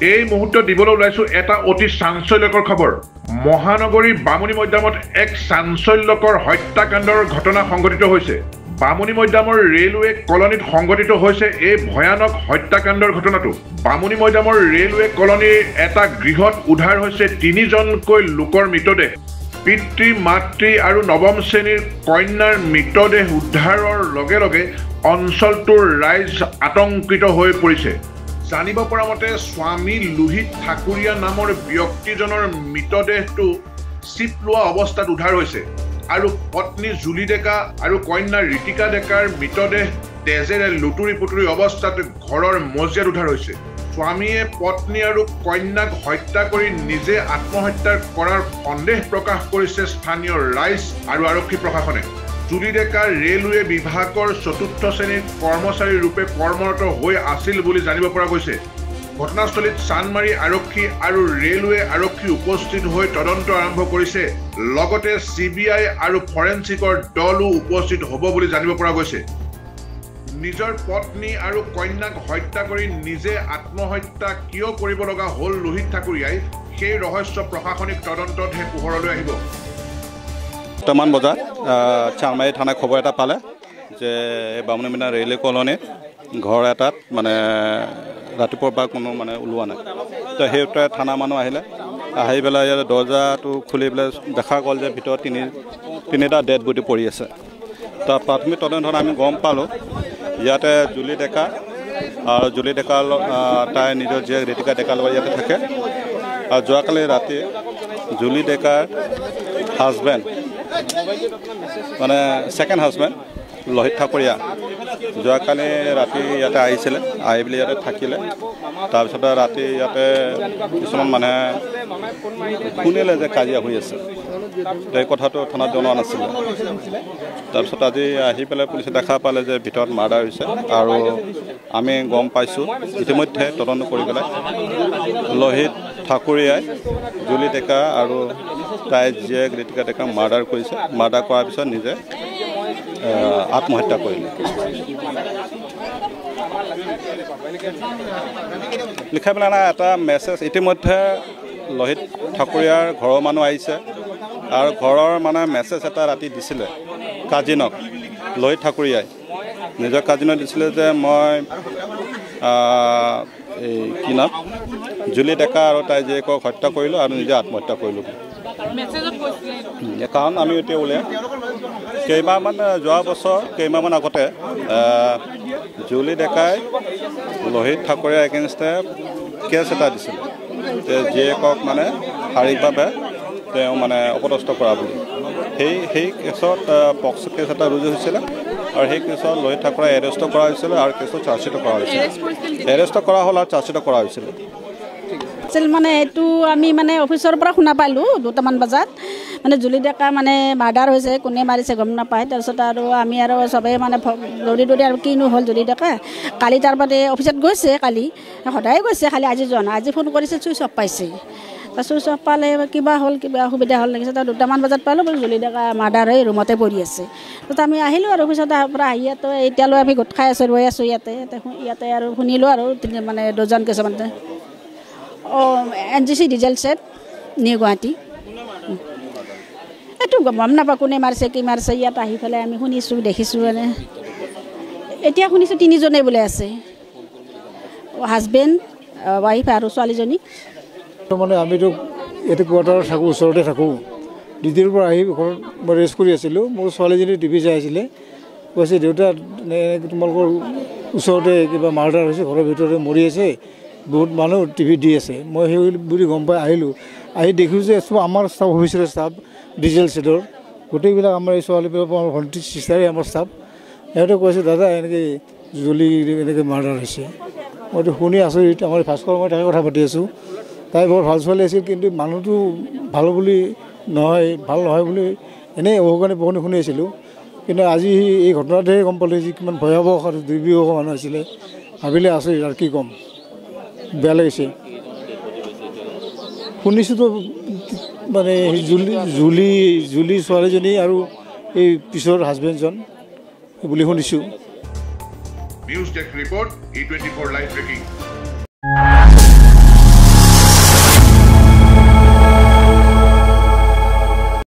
এই মুহূৰ্তত দিবলৈ ওলাইছো এটা অতি চাঞ্চল্যকৰ খবৰ। মহানগৰীৰ বামুণী মৈদামত এক চাঞ্চল্যকৰ হত্যাকাণ্ডৰ ঘটনা সংঘটিত হৈছে। বামুণী মৈদামৰ ৰেলৱে কলনীত সংঘটিত হৈছে এই ভয়ানক হত্যাকাণ্ডৰ ঘটনাটো। বামুণী মৈদামৰ ৰেলৱে কলনীৰ এটা গৃহত উদ্ধাৰ হৈছে 3জনকৈ লোকৰ মৃতদেহ। পিতৃ মাতৃ আৰু নৱম শ্ৰেণীৰ কন্যাৰ মৃতদেহ উদ্ধাৰৰ লগে লগে অঞ্চলটোৰ ৰাইজ আতংকিত হৈ পৰিছে। জানিব পৰা মতে স্বামী লোহিত ঠাকুৰীয়া নামৰ ব্যক্তিজনৰ মৃতদেহটো চিপ লোৱা অৱস্থাত উদ্ধাৰ হৈছে আৰু পত্নী জুলি ডেকা আৰু কন্যা ঋতিকা ডেকাৰ মৃতদেহ তেজেৰে লুটুৰি পুটুৰি অৱস্থাত ঘৰৰ মজিয়াত উদ্ধাৰ হৈছে। স্বামীয়ে পত্নী আৰু কন্যাক হত্যা কৰি নিজে আত্মহত্যা কৰাৰ সন্দেহ প্ৰকাশ কৰিছে স্থানীয় ৰাইজ আৰু আৰক্ষী প্ৰশাসনে। জুলি ডেকা ৰেলৱে বিভাগৰ 4ৰ্থ শ্ৰেণীৰ কৰ্মচাৰী ৰূপে কৰ্মৰত হৈ আছিল বুলি জানিব পৰা গৈছে। ঘটনাস্থলীত চানমাৰী আৰক্ষী আৰু ৰেলৱে আৰক্ষী উপস্থিত হৈ তদন্ত আৰম্ভ কৰিছে। লগতে CBI আৰু ফৰেনচিকৰ দলো উপস্থিত হ'ব বুলি জানিব পৰা গৈছে। নিজৰ পত্নী আৰু কন্যাক হত্যা কৰি নিজে আত্মহত্যা কিয় কৰিব লগা হ'ল লোহিত ঠাকুৰীয়াই, সেই ৰহস্য প্ৰশাসনিক তদন্ততহে পোহৰলৈ আহিব। 8মান বজাত চানমাৰী থানাত খবৰ এটা পালে যে বামুণী মৈদাম ৰেলৱে কলনীত ঘৰ এটাত মানে ৰাতিপুৱাৰ পৰা কোনো মানে ওলোৱা নাই। তো সেইটোৱে থানা মানুহ আহিলে, আহি পেলাই ইয়াত দৰ্জাটো খুলি পেলাই দেখা গ'ল যে ভিতৰত তিনিটা ডেড বডি পৰি আছে। তো প্ৰাথমিক তদন্তত আমি গম পালোঁ ইয়াতে জুলি ডেকা আৰু জুলি ডেকা তাই নিজৰ জীয়েক ঋতিকা ডেকাৰ লগত ইয়াতে থাকে। আৰু যোৱাকালি ৰাতি জুলি ডেকাৰ হাজবেণ্ড মানে ছেকেণ্ড হাজবেণ্ড লোহিত ঠাকুৰীয়া যোৱাকালি ৰাতি ইয়াতে আহিছিলে, আহি পেলাই ইয়াতে থাকিলে। তাৰপিছতে ৰাতি ইয়াতে কিছুমান মানুহে শুনিলে যে কাজিয়া হৈ আছে, এই কথাটো থানাত জনোৱা নাছিলে। তাৰপিছত আজি আহি পেলাই পুলিচে দেখা পালে যে ভিতৰত মাৰ্ডাৰ হৈছে আৰু আমি গম পাইছোঁ ইতিমধ্যে তদন্ত কৰি পেলাই লোহিত ঠাকুৰীয়াই জুলি ডেকা আৰু তাইৰ জীয়েক ঋতিকা ডেকাক মাৰ্ডাৰ কৰিছে। মাৰ্ডাৰ কৰাৰ পিছত নিজে আত্মহত্যা কৰিলে। লিখাই পেলাই নাই এটা মেছেজ ইতিমধ্যে লোহিত ঠাকুৰীয়াৰ ঘৰৰ মানুহ আহিছে আৰু ঘৰৰ মানে মেছেজ এটা ৰাতি দিছিলে কাজিনক। লোহিত ঠাকুৰীয়াই নিজৰ কাজিনক দিছিলে যে মই এই কি নাম জুলি ডেকা আৰু তাই জীয়েকক হত্যা কৰিলোঁ আৰু নিজে আত্মহত্যা কৰিলোঁ। কাৰণ আমি এতিয়া উলিয়াই কেইমাহমান যোৱা বছৰ কেইমাহমান আগতে জুলি ডেকাই লোহিত ঠাকুৰীয়াৰ এগেইনষ্টে কেছ এটা দিছিলে যে জীয়েকক মানে শাৰীৰিকভাৱে তেওঁ মানে অপদস্থ কৰা বুলি। সেই কেছত পক্সো কেছ এটা ৰুজু হৈছিলে আৰু সেই কেছত লোহিত ঠাকুৰীয়াক এৰেষ্ট কৰা হৈছিলে আৰু কেছত চাৰ্জশ্বিট কৰা হৈছিলে। এৰেষ্ট কৰা হ'ল আৰু চাৰ্জশ্বিট কৰা হৈছিলে। মানে এইটো আমি মানে অফিচৰ পৰা শুনা পালোঁ 2টামান বজাত মানে জুলি ডেকা মানে মাৰ্ডাৰ হৈছে, কোনে মাৰিছে গম নাপায়। তাৰপিছত আৰু আমি আৰু চবেই মানে দৌৰি আৰু কিনো হ'ল জুলি ডেকা। কালি তাৰপৰা অফিচত গৈছে, কালি সদায় গৈছে, খালি আজি যোৱা নাই। আজি ফোন কৰিছে চুইচ অফ পাইছে। চুইচ অফ পালে কিবা হ'ল, কিবা অসুবিধা হ'ল লাগিছে। 2টামান বজাত পালোঁ বোলো জুলি ডেকা মাৰ্ডাৰ হৈ ৰুমতে পৰি আছে। তাৰপিছত আমি আহিলোঁ আৰু অফিচত পৰা আহি ইয়াতে এতিয়ালৈ আমি গোট খাই আছোঁ, ৰৈ আছোঁ ইয়াতে আৰু শুনিলোঁ আৰু মানে 2জন কিছুমান NGC ডিজেল ছেট নিউ গুৱাহাটী। এইটো গম নাপাওঁ কোনে মাৰিছে কি মাৰিছে। ইয়াত আহি পেলাই আমি শুনিছোঁ দেখিছোঁ মানে এতিয়া শুনিছোঁ 3জনেই বোলে আছে, হাজবেণ্ড ৱাইফ আৰু ছোৱালীজনী। মানে আমিতো ইয়াতে কোৱাৰ্টাৰত থাকোঁ, ওচৰতে থাকোঁ। ডিউটিৰ পৰা আহি ঘৰত মই ৰেষ্ট কৰি আছিলোঁ। মোৰ ছোৱালীজনী টিভি চাই আছিলে, কৈছে দেউতা তোমালোকৰ ওচৰতে কিবা মাৰ্ডাৰ হৈছে, ঘৰৰ ভিতৰতে মৰি আছে, বহুত মানুহ টিভি দি আছে। মই সেই বুলি গম পাই আহিলোঁ। আহি দেখিছোঁ যে চব আমাৰ ষ্টাফ, অফিচৰ ষ্টাফ, ডিজেল ছেটৰ গোটেইবিলাক আমাৰ এই ছোৱালীবিলাক আমাৰ ভণ্টি চিষ্টাৰে আমাৰ ষ্টাফ। সিহঁতে কৈছে দাদা এনেকৈ জুলি এনেকৈ মাৰ্ডাৰ হৈছে। মইতো শুনি আচৰিত। আমাৰ ভাস্কৰ মই তাকে কথা পাতি আছোঁ। তাই বৰ ভাল ছোৱালী আছিল, কিন্তু মানুহটো ভাল নহয় বুলি এনেই অহকানি পহনি শুনি আছিলোঁ। কিন্তু আজি এই ঘটনাটোহে গম পালোঁ যে কিমান ভয়াৱহ আৰু দুৰ্বিবহ মানুহ আছিলে। ভাবিলে আচৰিত আৰু কি ক'ম, বেয়া লাগিছে। শুনিছোঁতো মানে জুলি ছোৱালীজনী আৰু এই পিছৰ হাজবেণ্ডজন বুলি শুনিছোঁ। News desk report E24 live breaking.